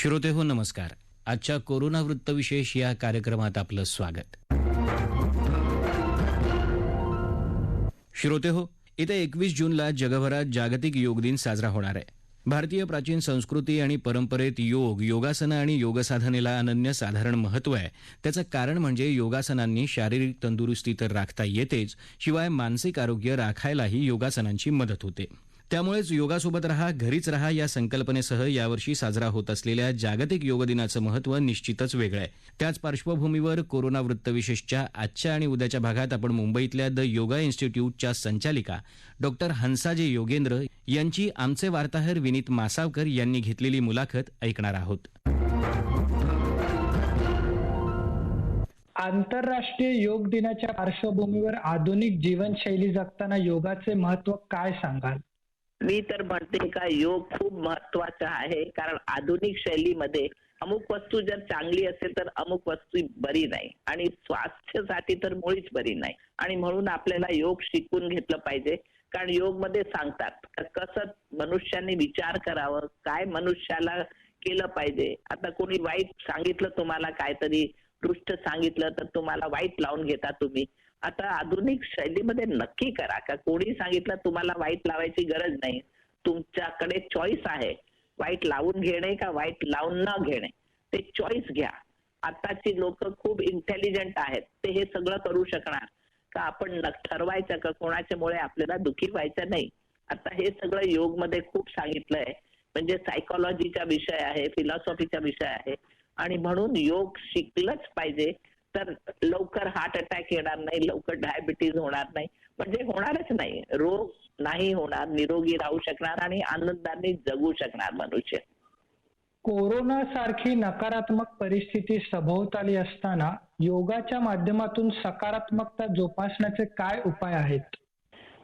श्रोतेहो नमस्कार. आजच्या कोरोना वृत्तविशेष या कार्यक्रमात आपलं स्वागत. श्रोतेहो, येत्या 21 जूनला जगभरात जागतिक योग दिन साजरा होणार आहे. भारतीय प्राचीन संस्कृती आणि परंपरेत योगासनं आणि योगसाधनेला अनन्यसाधारण महत्त्व आहे. त्याचं कारण म्हणजे योगासनांनी शारीरिक तंदुरुस्ती तर राखता येतेच, शिवाय मानसिक आरोग्य राखायलाही योगासनांची मदत होते. त्यामुळेच योगासोबत रहा, घरीच रहा या संकल्पनेसह यावर्षी साजरा होत असलेल्या जागतिक योग दिनाचं महत्त्व निश्चितच वेगळं आहे. त्याच पार्श्वभूमीवर कोरोना वृत्तविशेषच्या आजच्या आणि उद्याच्या भागात आपण मुंबईतल्या द योगा इन्स्टिट्यूटच्या संचालिका डॉक्टर हंसाजे योगेंद्र यांची आमचे वार्ताहर विनीत मासावकर यांनी घेतलेली मुलाखत ऐकणार आहोत. आंतरराष्ट्रीय योग दिनाच्या पार्श्वभूमीवर आधुनिक जीवनशैली जगताना योगाचे महत्त्व काय सांगाल? मी तर म्हणते का योग खूप महत्वाचा आहे, कारण आधुनिक शैलीमध्ये अमुक वस्तू जर चांगली असेल तर अमुक वस्तू बरी नाही आणि स्वास्थ्यासाठी तर मुळीच बरी नाही. आणि म्हणून आपल्याला योग शिकून घेतलं पाहिजे, कारण योग मध्ये सांगतात कसं मनुष्याने विचार करावं, काय मनुष्याला केलं पाहिजे. आता कोणी वाईट सांगितलं तुम्हाला, काहीतरी दृष्ट सांगितलं तर तुम्हाला वाईट लावून घेता तुम्ही. आता आधुनिक शैलीमध्ये नक्की करा का कोणी सांगितलं तुम्हाला वाईट लावायची गरज नाही. तुमच्याकडे चॉईस आहे, वाईट लावून घेणे का वाईट लावून न घेणे, ते चॉईस घ्या. आताची लोक खूप इंटेलिजंट आहेत, ते हे सगळं करू शकणार का आपण ठरवायचं का कोणाच्यामुळे आपल्याला दुःखी व्हायचं नाही. आता हे सगळं योग मध्ये खूप सांगितलंय, म्हणजे सायकोलॉजीचा विषय आहे, फिलॉसॉफीचा विषय आहे. आणि म्हणून योग शिकलंच पाहिजे, तर लवकर हार्ट अटॅक येणार नाही, लवकर डायबिटीज होणार नाही, म्हणजे होणारच नाही, रोग नाही होणार, निरोगी राहू शकणार आणि आनंदाने जगू शकणार मनुष्य. कोरोना सारखी नकारात्मक परिस्थिती सभोवताली असताना योगाच्या माध्यमातून सकारात्मकता जोपासण्याचे काय उपाय आहेत?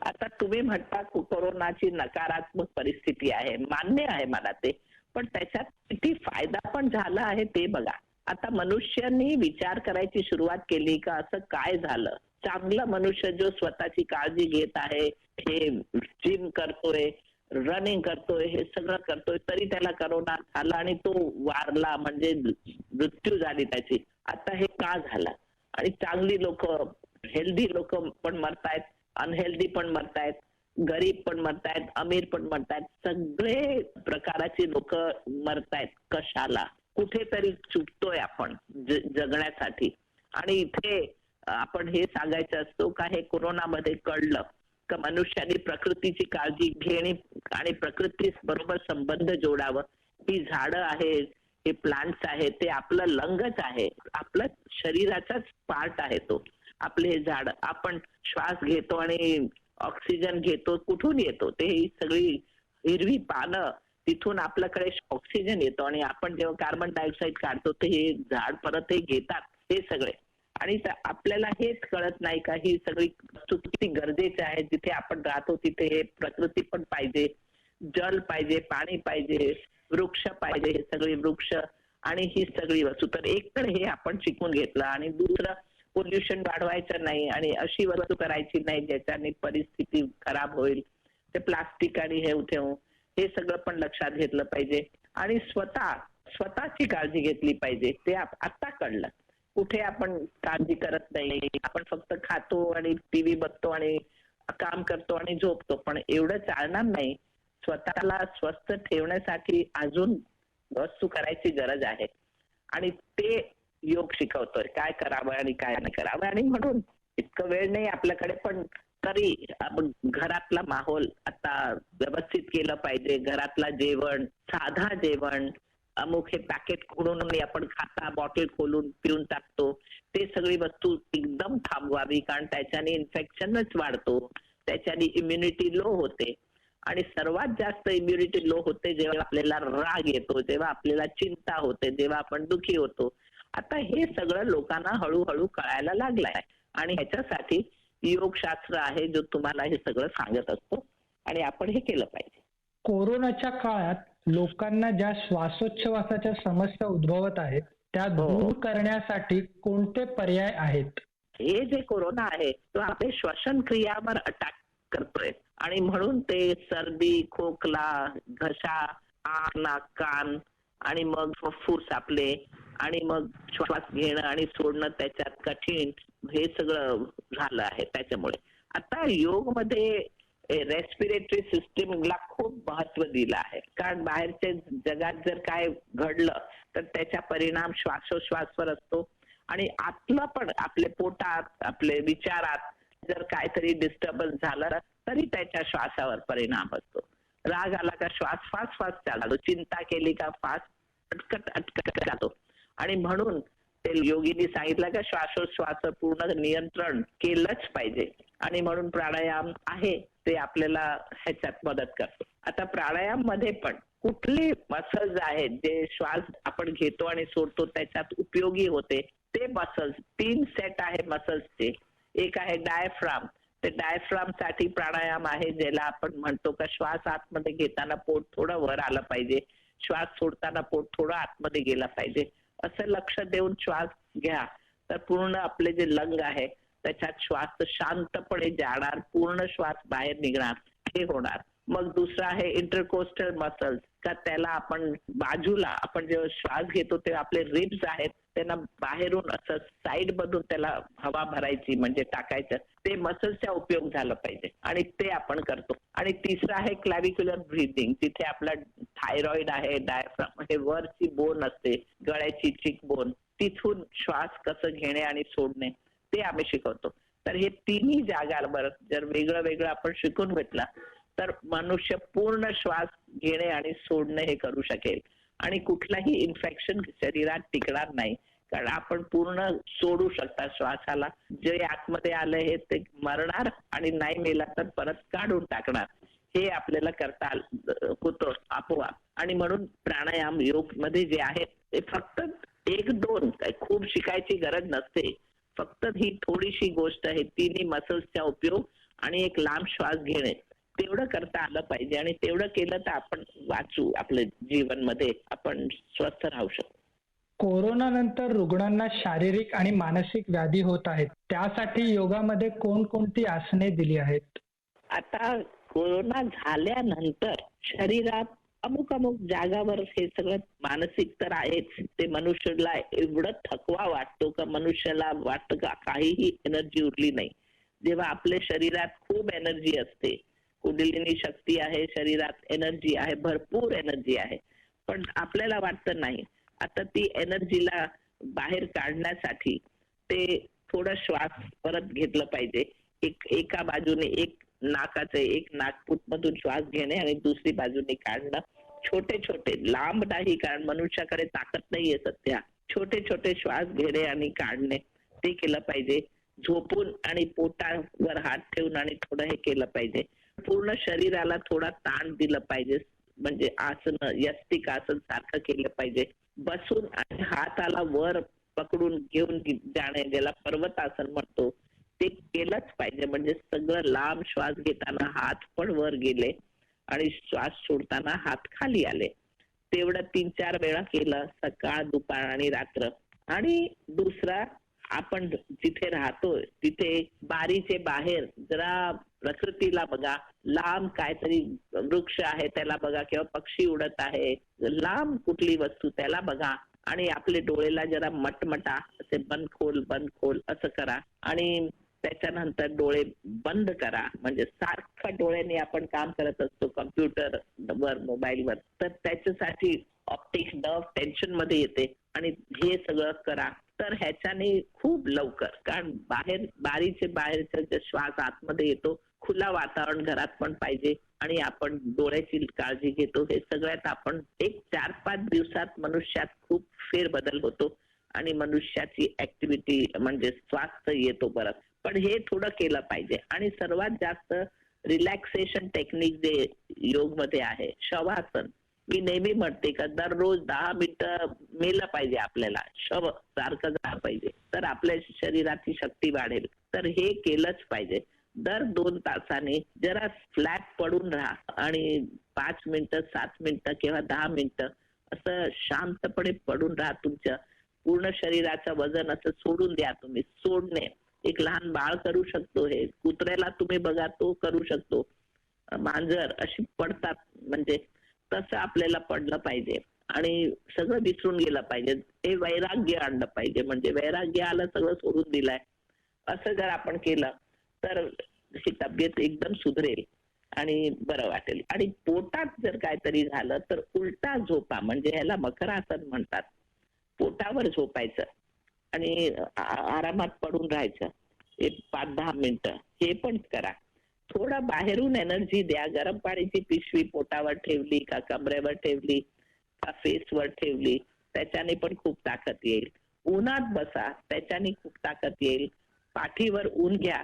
आता तुम्ही म्हणता कोरोनाची नकारात्मक परिस्थिती आहे, मान्य आहे मला ते, पण त्याच्यात किती फायदा पण झाला आहे ते बघा. आता मनुष्यानी विचार करायची सुरुवात केली का असं काय झालं. चांगला मनुष्य जो स्वतःची काळजी घेत आहे, हे जिम करतोय, रनिंग करतोय, हे सगळं करतोय, तरी त्याला करोना झाला आणि तो वारला, म्हणजे मृत्यू झाली त्याची. आता हे का झालं? आणि चांगली लोक, हेल्दी लोक पण मरतायत, अनहेल्दी पण मरतायत, गरीब पण मरतायत, अमीर पण मरतायत, सगळे प्रकाराची लोक मरतायत. कशाला? कुठेतरी चुकतोय आपण जगण्यासाठी. आणि इथे आपण हे सांगायचं असतो का हे कोरोनामध्ये कळलं का मनुष्याने प्रकृतीची काळजी घेणे आणि प्रकृती बरोबर संबंध जोडावं. ही झाडं आहेत, हे प्लांट्स आहेत, ते आपलं लंगच आहे, आपलं शरीराचाच पार्ट आहे तो. आपले हे झाड, आपण श्वास घेतो आणि ऑक्सिजन घेतो, कुठून येतो? ते ही सगळी हिरवी पानं, तिथून आपल्याकडे ऑक्सिजन येतो आणि आपण जेव्हा कार्बन डायऑक्साईड काढतो ते हे झाड परत हे घेतात, हे सगळे. आणि आपल्याला हेच कळत नाही का ही सगळी वस्तू किती गरजेची आहे. जिथे आपण राहतो तिथे हे प्रकृती पण पाहिजे, जल पाहिजे, पाणी पाहिजे, वृक्ष पाहिजे, हे सगळे वृक्ष आणि ही सगळी वस्तू. तर एक तर हे आपण शिकून घेतलं आणि दुसरं पोल्युशन वाढवायचं नाही आणि अशी वस्तू करायची नाही ज्याच्याने परिस्थिती खराब होईल. ते प्लास्टिक आणि हे ठेवून हे सगळं पण लक्षात घेतलं पाहिजे. आणि स्वतःची काळजी घेतली पाहिजे. ते आता कळलं. कुठे आपण काळजी करत नाही, आपण फक्त खातो आणि टीव्ही बघतो आणि काम करतो आणि झोपतो, पण एवढं चालणार नाही. स्वतःला स्वस्थ ठेवण्यासाठी अजून वस्तू करायची गरज आहे आणि ते योग शिकवतोय काय करावं आणि काय नाही करावं. आणि म्हणून इतकं वेळ नाही आपल्याकडे, पण तरी आपण घरातला माहोल आता व्यवस्थित केलं पाहिजे. घरातला जेवण, साधा जेवण, अमुक हे पॅकेट खोडून आपण खाता, बॉटल खोलून पिऊन टाकतो, ते सगळी वस्तू एकदम थांबवावी, कारण त्याच्याने इन्फेक्शनच वाढतो, त्याच्याने इम्युनिटी लो होते. आणि सर्वात जास्त इम्युनिटी लो होते जेव्हा आपल्याला राग येतो, जेव्हा आपल्याला चिंता होते, जेव्हा आपण दुखी होतो. आता हे सगळं लोकांना हळूहळू कळायला लागलंय आणि ह्याच्यासाठी योगशास्त्र आहे जो तुम्हाला हे सगळं सांगत असतो आणि आपण हे केलं पाहिजे. कोरोनाच्या काळात लोकांना ज्या श्वासोच्छवासाच्या समस्या उद्भवत आहेत त्या दूर करण्यासाठी कोणते पर्याय आहेत? हे जे कोरोना आहे तो आपल्या श्वसन क्रियावर अटॅक करतोय आणि म्हणून ते सर्दी, खोकला, घसा, आग, नाक, कान आणि मग फुफ्फुस आपले आणि मग श्वास घेणं आणि सोडणं त्याच्यात कठीण, हे सगळं झालं आहे त्याच्यामुळे. आता योग मध्ये रेस्पिरेटरी सिस्टीमला खूप महत्व दिलं आहे, कारण बाहेरच्या जगात जर काय घडलं तर त्याचा परिणाम श्वासोश्वासवर असतो आणि आतलं पण, आपले पोटात, आपले विचारात जर काहीतरी डिस्टर्बन्स झालं तरी त्याच्या श्वासावर परिणाम असतो. राग आला का श्वास फास्ट फास्ट चालतो, चिंता केली का फास्ट अटकट अटकट जातो. आणि म्हणून ते योगींनी सांगितलं का श्वासोश्वास पूर्ण नियंत्रण केलंच पाहिजे. आणि म्हणून प्राणायाम आहे ते आपल्याला ह्याच्यात मदत करतो. आता प्राणायाम मध्ये पण कुठले मसल्स आहेत जे श्वास आपण घेतो आणि सोडतो त्याच्यात उपयोगी होते, ते मसल्स 3 सेट आहे मसल्सचे. एक आहे डायफ्राम, ते डायफ्राम साठी प्राणायाम आहे, ज्याला आपण म्हणतो का श्वास आतमध्ये घेताना पोट थोडं वर आलं पाहिजे, श्वास सोडताना पोट थोडं आतमध्ये गेला पाहिजे, असं लक्ष देऊन श्वास घ्या तर पूर्ण आपले जे लंग आहे त्याच्यात श्वास शांतपणे जाणार, पूर्ण श्वास बाहेर निघणार, हे होणार. मग दुसरा आहे इंटरकोस्टल मसल्स, का त्याला आपण बाजूला, आपण जेव्हा श्वास घेतो तेव्हा आपले रिब्स आहेत त्यांना बाहेरून असं साईड मधून त्याला हवा भरायची म्हणजे टाकायचं, ते मसल्सचा उपयोग झाला पाहिजे आणि ते आपण करतो. आणि तिसरं आहे क्लॅव्हिक्युलर ब्रीथिंग, तिथे आपला थायरॉइड आहे, डायफ्राम, हे वरची बोन असते, गळ्याची चिक बोन, तिथून श्वास कसं घेणे आणि सोडणे ते आम्ही शिकवतो. तर हे तिन्ही जागांवर जर वेगळं वेगळं आपण शिकून घेतलं तर मनुष्य पूर्ण श्वास घेणे आणि सोडणे हे करू शकेल आणि कुठलाही इन्फेक्शन शरीरात टिकणार नाही, कारण आपण पूर्ण सोडू शकता श्वासाला. जे आतमध्ये आलं हे ते मरणार आणि नाही मेला तर परत काढून टाकणार, हे आपल्याला करता होतं आपोआप. आणि म्हणून प्राणायाम योग मध्ये जे आहे ते फक्त 1-2 खूप शिकायची गरज नसते, फक्त ही थोडीशी गोष्ट आहे, तिन्ही मसल्सचा उपयोग आणि एक लांब श्वास घेणे, तेवढं करता आलं पाहिजे. आणि तेवढं केलं तर आपण वाचू, आपल्या जीवन मध्ये आपण स्वस्थ राहू शकतो. कोरोना नंतर रुग्णांना शारीरिक आणि मानसिक व्याधी होत आहेत, त्यासाठी योगामध्ये कोणकोणती आसने दिली आहेत? आता कोरोना झाल्यानंतर शरीरात अमुक जागावर हे सगळं मानसिक तर आहेच, ते मनुष्याला एवढं थकवा वाटतो का मनुष्याला वाटतं का काहीही एनर्जी उरली नाही. जेव्हा आपल्या शरीरात खूप एनर्जी असते, कुंडलिनी शक्ती आहे, शरीरात एनर्जी आहे, भरपूर एनर्जी आहे, पण आपल्याला वाटतं नाही. आता ती एनर्जीला बाहेर काढण्यासाठी ते थोडं श्वास परत घेतलं पाहिजे. एका बाजूने एक नाकपुट मधून श्वास घेणे आणि दुसरी बाजूने काढणं, छोटे छोटे, लांब नाही, कारण मनुष्याकडे ताकद नाहीये सध्या. छोटे छोटे श्वास घेणे आणि काढणे ते केलं पाहिजे. झोपून आणि पोटावर हात ठेवून आणि थोडं हे केलं पाहिजे. पूर्ण शरीराला थोडा ताण दिलं पाहिजे, म्हणजे आसन, यस्तिक आसन सारखं केलं पाहिजे. बसून आणि हाताला वर पकडून घेऊन जाणे, ज्याला पर्वतासन म्हणतो, ते केलंच पाहिजे. म्हणजे सगळं लांब श्वास घेताना हात पण वर गेले आणि श्वास सोडताना हात खाली आले. तेवढं 3-4 वेळा केलं, सकाळ, दुपार आणि रात्र. आणि दुसरा, आपण जिथे राहतोय तिथे बारीचे बाहेर जरा प्रकृतीला बघा, लांब काहीतरी वृक्ष आहे त्याला बघा, किंवा पक्षी उडत आहे, लांब कुठली वस्तू त्याला बघा. आणि आपले डोळेला जरा मटमटा असे बंद खोल असं करा आणि त्याच्यानंतर डोळे बंद करा. म्हणजे सारखं डोळ्यांनी आपण काम करत असतो कम्प्युटर वर, मोबाईलवर, तर त्याच्यासाठी ऑप्टिक नर्व टेन्शन मध्ये येते. आणि हे सगळं करा तर ह्याच्याने खूप लवकर, कारण बारीचे बाहेरचा जे श्वास आतमध्ये येतो, खुला वातावरण घरात पण पाहिजे आणि आपण डोळ्याची काळजी घेतो, हे सगळ्यात आपण 4-5 दिवसात मनुष्यात खूप फेरबदल होतो आणि मनुष्याची ऍक्टिव्हिटी म्हणजे स्वास्थ्य येतो परत. पण हे थोडं केलं पाहिजे. आणि सर्वात जास्त रिलॅक्सेशन टेक्निक जे योग मध्ये आहे, शवासन. मी नेहमी म्हणते का दररोज 10 मिनिटं मेलं पाहिजे, आपल्याला शव सारखं झालं पाहिजे, तर आपल्या शरीराची शक्ती वाढेल. तर हे केलंच पाहिजे. दर 2 तासाने जरा फ्लॅट पडून राहा आणि 5 मिनिटं, 7 मिनिटं किंवा 10 मिनिटं असं शांतपणे पडून राहा. तुमच्या पूर्ण शरीराचं वजन असं सोडून द्या. तुम्ही सोडणे, एक लहान बाळ करू शकतो हे, कुत्र्याला तुम्ही बघा तो करू शकतो, मांजर अशी पडतात, म्हणजे तसं आपल्याला पडलं पाहिजे. आणि सगळं विसरून गेलं पाहिजे. हे वैराग्य आणलं पाहिजे. म्हणजे वैराग्य आलं, सगळं सोडून दिलंय, असं जर आपण केलं तर ही तब्येत एकदम सुधरेल आणि बरं वाटेल. आणि पोटात जर काहीतरी झालं तर उलटा झोपा, म्हणजे ह्याला मकरासन म्हणतात. पोटावर झोपायचं आणि आरामात पडून राहायचं एक 5-10 मिनिटं. हे पण करा. थोडं बाहेरून एनर्जी द्या. गरम पाण्याची पिशवी पोटावर ठेवली का कमरेवर ठेवली का फेसवर ठेवली, त्याच्याने पण खूप ताकद येईल. उन्हात बसा, त्याच्याने खूप ताकद येईल. पाठीवर ऊन घ्या,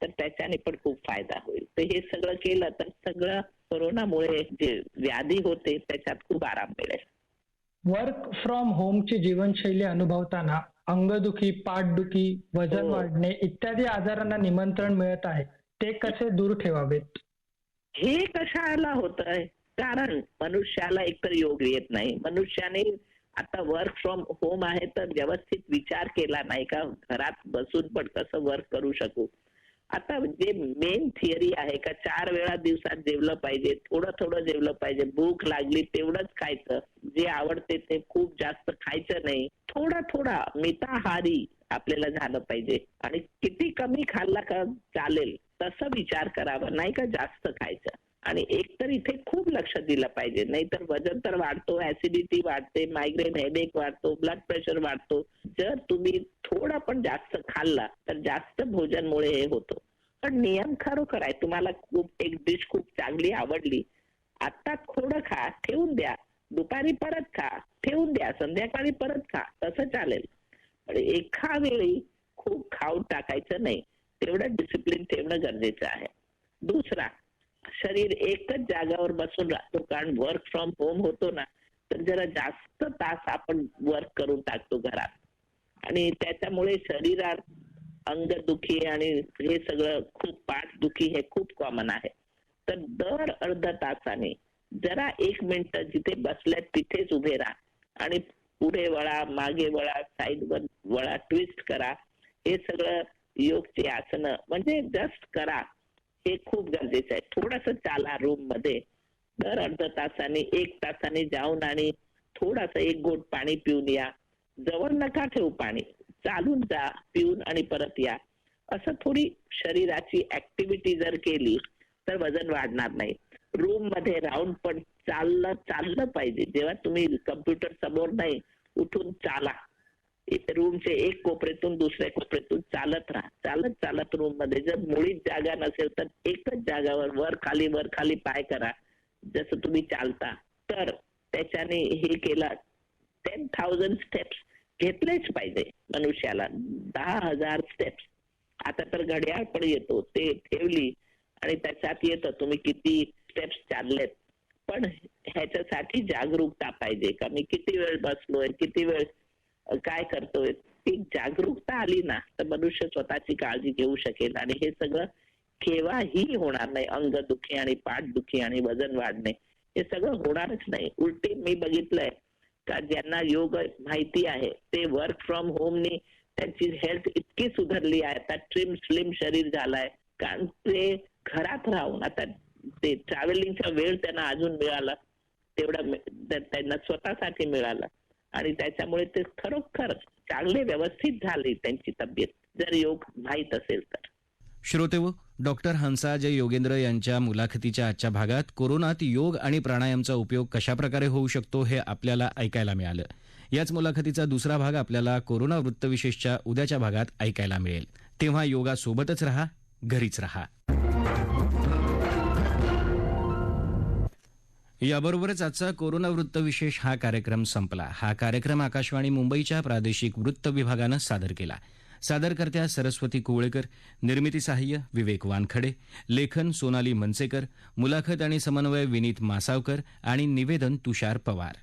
तर त्याच्याने पण खूप फायदा होईल. तर हे सगळं केलं तर सगळं कोरोनामुळे जे व्याधी होते त्याच्यात खूप आराम मिळेल. वर्क फ्रॉम होमची जीवनशैली अनुभवताना अंगदुखी, पाठदुखी, वजन हो. वाढणे इत्यादी आजारांना निमंत्रण मिळत आहे. ते कसे दूर ठेवावेत? हे कशाला होतंय? कारण मनुष्याला एकतर योग येत नाही. मनुष्याने आता वर्क फ्रॉम होम आहे तर व्यवस्थित विचार केला नाही का घरात बसून पण कसं वर्क करू शकू. आता जे मेन थिअरी आहे का 4 वेळा दिवसात जेवलं पाहिजे, थोडं थोडं जेवलं पाहिजे, भूक लागली तेवढंच खायचं, जे आवडते ते खूप जास्त खायचं नाही, थोडा थोडा मिताहारी आपल्याला झालं पाहिजे. आणि किती कमी खाल्ला का चालेल तसं विचार करावा, नाही का जास्त खायचं. आणि एकतर इथे खूप लक्ष दिलं पाहिजे, नाहीतर वजन तर वाढतो, ऍसिडिटी वाढते, मायग्रेन, हेडेक वाढतो, ब्लड प्रेशर वाढतो. जर तुम्ही थोडा पण जास्त खाल्ला तर जास्त भोजनमुळे हे होतं. पण नियम खरोखर आहे. तुम्हाला खूप एक डिश खूप चांगली आवडली, आता थोडं खा, ठेवून द्या, दुपारी परत खा, ठेवून द्या, संध्याकाळी परत खा, तसं चालेल. पण एका वेळी खूप खाऊन टाकायचं नाही. तेवढं डिसिप्लिन ठेवणं गरजेचं आहे. दुसरा, शरीर एकच जागावर बसून राहतो, कारण वर्क फ्रॉम होम होतो ना, तर जरा जास्त तास आपण वर्क करून टाकतो घरात आणि त्याच्यामुळे शरीरात अंगदुखी आणि हे सगळं खूप पाठदुखी हे खूप कॉमन आहे. तर दर अर्धा तासाने जरा 1 मिनिट जिथे बसल्यात तिथेच उभे राहा आणि पुढे वळा, मागे वळा, साईडवर वळा, ट्विस्ट करा. हे सगळं योगची आसनं म्हणजे जस्ट करा. हे खूप गरजेचं आहे. थोडंसं चाला रूम मध्ये दर अर्धा तासाने, 1 तासाने जाऊन आणि थोडासा 1 घोट पाणी पिऊन या. जवळ नका ठेवू पाणी, चालून जा, पिऊन आणि परत या. असं थोडी शरीराची ऍक्टिव्हिटी जर केली तर वजन वाढणार नाही. रूम मध्ये राहून पण चाललं पाहिजे. जेव्हा तुम्ही कम्प्युटर समोर नाही, उठून चाला. रूमचे एक कोपऱ्यातून दुसऱ्या कोपऱ्यातून चालत राहा. चालत रूम मध्ये जर मुळीच जागा नसेल तर एकच जागावर वर खाली पाय करा, जसं तुम्ही चालता. तर त्याच्याने हे केलं 10,000 स्टेप्स घेतलेच पाहिजे मनुष्याला. 10,000 स्टेप्स. आता तर घड्याळ पण येतो, ते ठेवली आणि त्याच्यात येतं तुम्ही किती स्टेप्स चाललेत. पण ह्याच्यासाठी जागरूकता पाहिजे का मी किती वेळ बसलोय, किती वेळ काय करतोय. ती जागरूकता आली ना तर मनुष्य स्वतःची काळजी घेऊ शकेल. आणि हे सगळं केव्हाही होणार नाही. अंगदुखी आणि पाठदुखी आणि वजन वाढणे हे सगळं होणारच नाही. उलटे मी बघितलंय का ज्यांना योग माहिती आहे ते वर्क फ्रॉम होमनी त्यांची हेल्थ इतकी सुधारली आहे. आता स्लिम शरीर झालाय, कारण ते घरात राहून आता ते ट्रॅव्हलिंगचा वेळ त्यांना अजून मिळाला, तेवढा त्यांना स्वतःसाठी मिळाला आणि त्याच्यामुळे ते खरोखर चांगले व्यवस्थित झाले त्यांची तब्येत, जर योग माहीत असेल तर. श्रोतेहो, डॉक्टर हंसाजय योगेंद्र यांच्या मुलाखतीच्या आजच्या भागात कोरोनात योग आणि प्राणायामचा उपयोग कशाप्रकारे होऊ शकतो हे आपल्याला ऐकायला मिळालं. याच मुलाखतीचा दुसरा भाग आपल्याला कोरोना वृत्तविशेषच्या उद्याच्या भागात ऐकायला मिळेल. तेव्हा योगासोबतच रहा, घरीच रहा. याबरोबरच आजचा कोरोना वृत्तविशेष हा कार्यक्रम संपला. हा कार्यक्रम आकाशवाणी मुंबईच्या प्रादेशिक वृत्त विभागानं सादर केला. सादरकर्त्या सरस्वती कुवळेकर, निर्मिती सहाय्य विवेक वानखडे, लेखन सोनाली मनसेकर, मुलाखत आणि समन्वय विनीत मासावकर आणि निवेदन तुषार पवार.